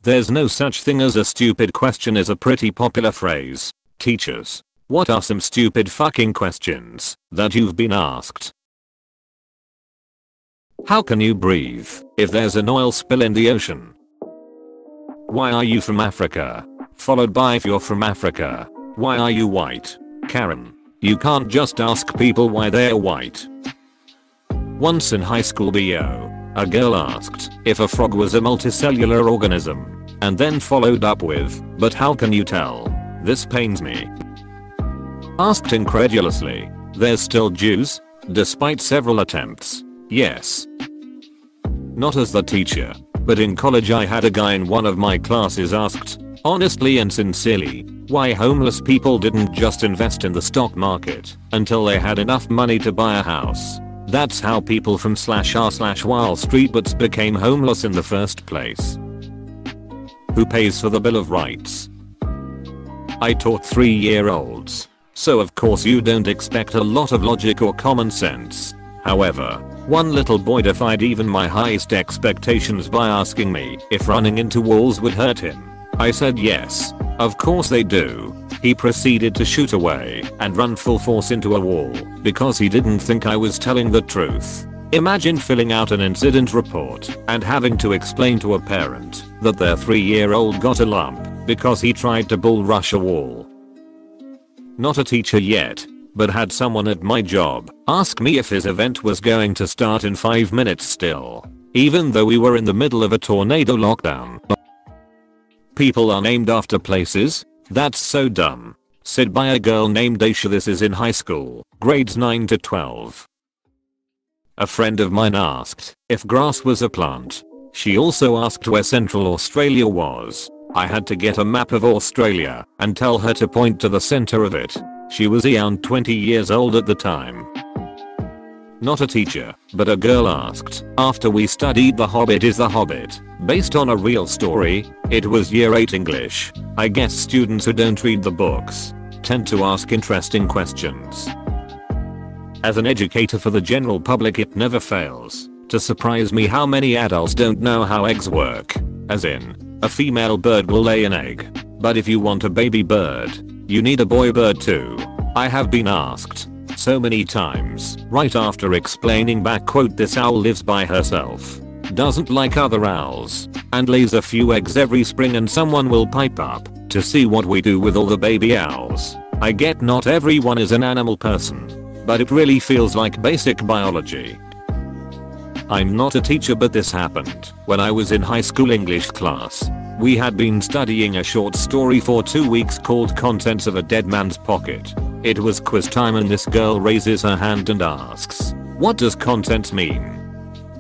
There's no such thing as a stupid question is a pretty popular phrase. Teachers, what are some stupid fucking questions that you've been asked? How can you breathe if there's an oil spill in the ocean? Why are you from Africa? Followed by if you're from Africa, why are you white? Karen, you can't just ask people why they're white. Once in high school BO, a girl asked if a frog was a multicellular organism, and then followed up with, but how can you tell? This pains me. Asked incredulously, there's still Jews? Despite several attempts, yes. Not as the teacher, but in college I had a guy in one of my classes asked, honestly and sincerely, why homeless people didn't just invest in the stock market until they had enough money to buy a house. That's how people from /r/Wall Street butts became homeless in the first place. Who pays for the Bill of Rights? I taught 3-year-olds, so of course you don't expect a lot of logic or common sense. However, one little boy defied even my highest expectations by asking me if running into walls would hurt him. I said yes, of course they do. He proceeded to shoot away and run full force into a wall because he didn't think I was telling the truth. Imagine filling out an incident report and having to explain to a parent that their 3-year-old got a lump because he tried to bull rush a wall. Not a teacher yet, but had someone at my job ask me if his event was going to start in 5 minutes still, even though we were in the middle of a tornado lockdown. People are named after places? That's so dumb. Said by a girl named Aisha. This is in high school, grades 9 to 12. A friend of mine asked if grass was a plant. She also asked where Central Australia was. I had to get a map of Australia and tell her to point to the center of it. She was around 20 years old at the time. Not a teacher, but a girl asked, after we studied The Hobbit, is The Hobbit based on a real story? It was year 8 English. I guess students who don't read the books tend to ask interesting questions. As an educator for the general public, it never fails to surprise me how many adults don't know how eggs work. As in, a female bird will lay an egg, but if you want a baby bird, you need a boy bird too. I have been asked so many times right after explaining back, quote, this owl lives by herself, doesn't like other owls, and lays a few eggs every spring, and someone will pipe up to see what we do with all the baby owls. I get not everyone is an animal person, but it really feels like basic biology. I'm not a teacher, but this happened when I was in high school English class. We had been studying a short story for 2 weeks called Contents of a Dead Man's Pocket. It was quiz time and this girl raises her hand and asks, what does contents mean?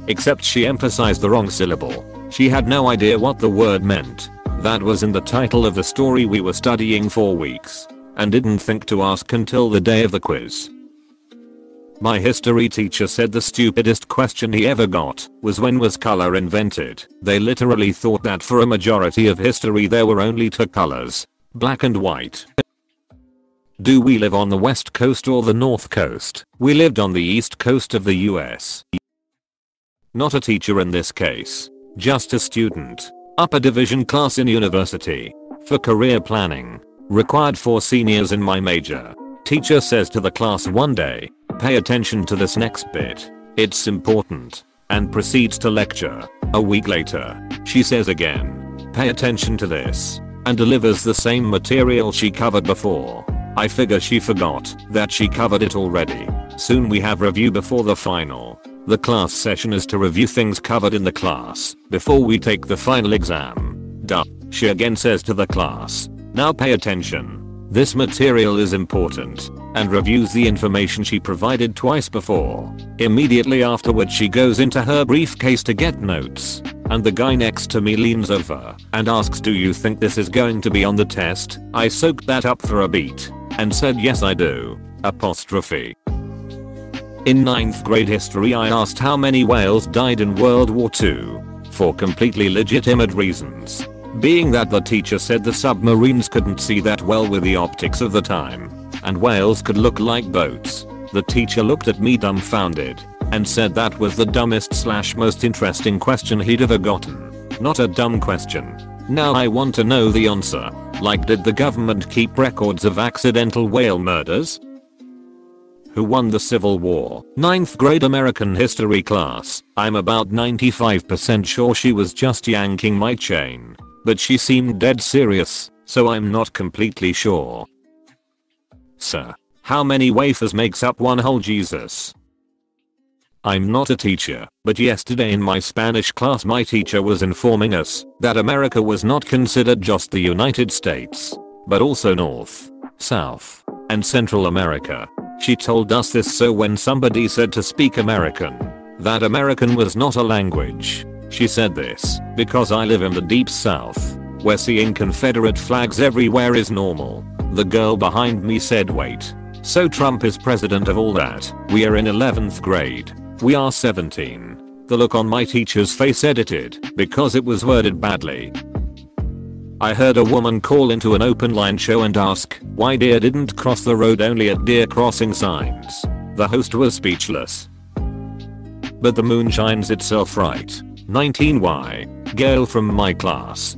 Except she emphasized the wrong syllable. She had no idea what the word meant. That was in the title of the story we were studying for weeks, and didn't think to ask until the day of the quiz. My history teacher said the stupidest question he ever got was, when was color invented? They literally thought that for a majority of history there were only 2 colors, black and white. Do we live on the west coast or the north coast? We lived on the east coast of the US. Not a teacher in this case, just a student. Upper division class in university. For career planning. Required for seniors in my major. Teacher says to the class one day, pay attention to this next bit. It's important. And proceeds to lecture. A week later, she says again, pay attention to this. And delivers the same material she covered before. I figure she forgot that she covered it already. Soon we have review before the final. The class session is to review things covered in the class before we take the final exam. Duh. She again says to the class, now pay attention. This material is important, and reviews the information she provided twice before. Immediately afterwards she goes into her briefcase to get notes, and the guy next to me leans over and asks, do you think this is going to be on the test? I soaked that up for a beat and said, yes I do. Apostrophe. In 9th grade history I asked how many whales died in World War II, for completely legitimate reasons. Being that the teacher said the submarines couldn't see that well with the optics of the time, and whales could look like boats, the teacher looked at me dumbfounded, and said that was the dumbest / most interesting question he'd ever gotten. Not a dumb question. Now I want to know the answer. Like, did the government keep records of accidental whale murders? Who won the Civil War? 9th grade American history class. I'm about 95% sure she was just yanking my chain. But she seemed dead serious, so I'm not completely sure. Sir, how many wafers makes up one whole Jesus? I'm not a teacher, but yesterday in my Spanish class my teacher was informing us that America was not considered just the United States, but also North, South, and Central America. She told us this so when somebody said to speak American, that American was not a language. She said this because I live in the deep South, where seeing Confederate flags everywhere is normal. The girl behind me said, wait, so Trump is president of all that? We are in 11th grade. We are 17. The look on my teacher's face edited because it was worded badly. I heard a woman call into an open line show and ask why deer didn't cross the road only at deer crossing signs. The host was speechless. But the moon shines itself right. 19Y. Girl from my class.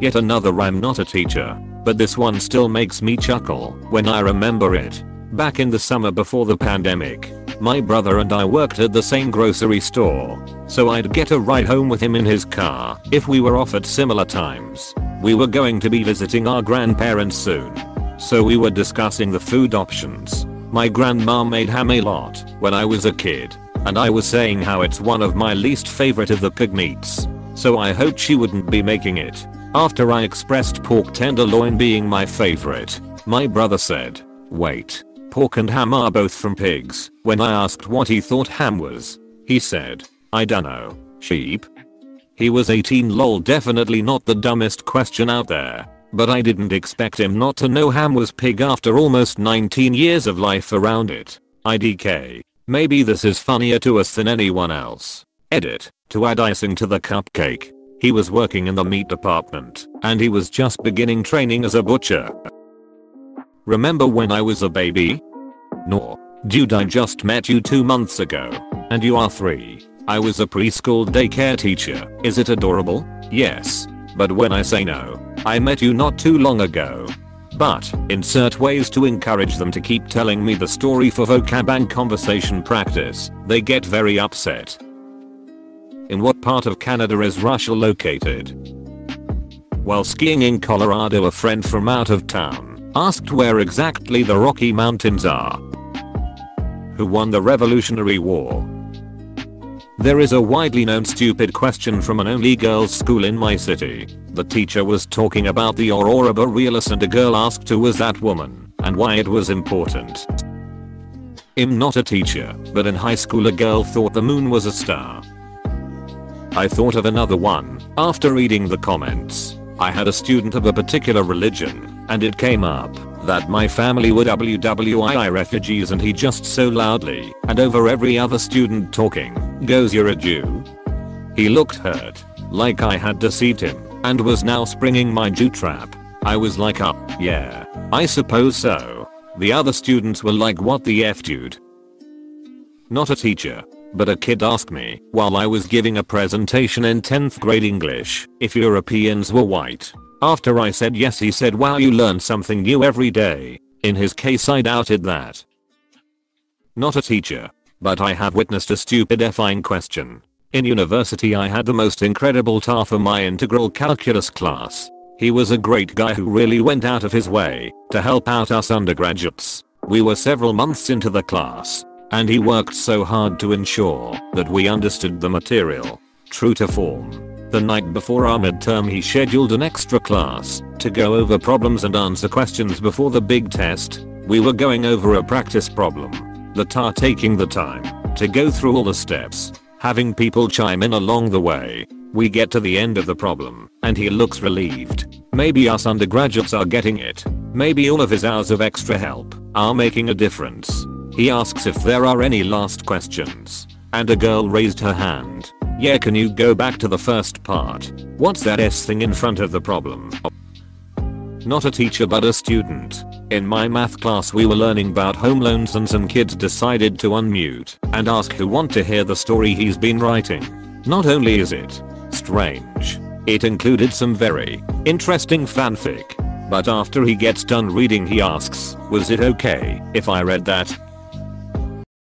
Yet another. I'm not a teacher, but this one still makes me chuckle when I remember it. Back in the summer before the pandemic, my brother and I worked at the same grocery store, so I'd get a ride home with him in his car if we were off at similar times. We were going to be visiting our grandparents soon, so we were discussing the food options. My grandma made ham a lot when I was a kid, and I was saying how it's one of my least favorite of the pig meats, so I hoped she wouldn't be making it. After I expressed pork tenderloin being my favorite, my brother said, wait, pork and ham are both from pigs. When I asked what he thought ham was, he said, I dunno, sheep? He was 18. Lol. Definitely not the dumbest question out there, but I didn't expect him not to know ham was pig after almost 19 years of life around it. IDK. Maybe this is funnier to us than anyone else. Edit. To add icing to the cupcake, he was working in the meat department, and he was just beginning training as a butcher. Remember when I was a baby? No. Dude, I just met you 2 months ago, and you are 3. I was a preschool daycare teacher. Is it adorable? Yes. But when I say no, I met you not too long ago. But, insert ways to encourage them to keep telling me the story for vocab and conversation practice. They get very upset. In what part of Canada is Russia located? While skiing in Colorado, a friend from out of town asked where exactly the Rocky Mountains are. Who won the Revolutionary War? There is a widely known stupid question from an only girls school in my city. The teacher was talking about the aurora borealis and a girl asked who was that woman and why it was important. I'm not a teacher, but in high school a girl thought the moon was a star. I thought of another one after reading the comments. I had a student of a particular religion, and it came up that my family were WWII refugees, and he just so loudly and over every other student talking goes, "You're a Jew?" He looked hurt, like I had deceived him and was now springing my Jew trap. I was like, yeah, I suppose so. The other students were like, what the F, dude? Not a teacher, but a kid asked me while I was giving a presentation in 10th grade English if Europeans were white. After I said yes, he said, wow, you learn something new every day. In his case, I doubted that. Not a teacher, but I have witnessed a stupid effing question. In university I had the most incredible tar for my integral calculus class. He was a great guy who really went out of his way to help out us undergraduates. We were several months into the class, and he worked so hard to ensure that we understood the material. True to form, the night before our midterm he scheduled an extra class to go over problems and answer questions before the big test. We were going over a practice problem. The tar taking the time to go through all the steps, having people chime in along the way. We get to the end of the problem, and he looks relieved. Maybe us undergraduates are getting it. Maybe all of his hours of extra help are making a difference. He asks if there are any last questions, and a girl raised her hand. Yeah, can you go back to the first part? What's that S thing in front of the problem? Not a teacher but a student. In my math class we were learning about home loans, and some kids decided to unmute and ask who want to hear the story he's been writing. Not only is it strange, It included some very interesting fanfic. But after he gets done reading he asks, was it okay if I read that?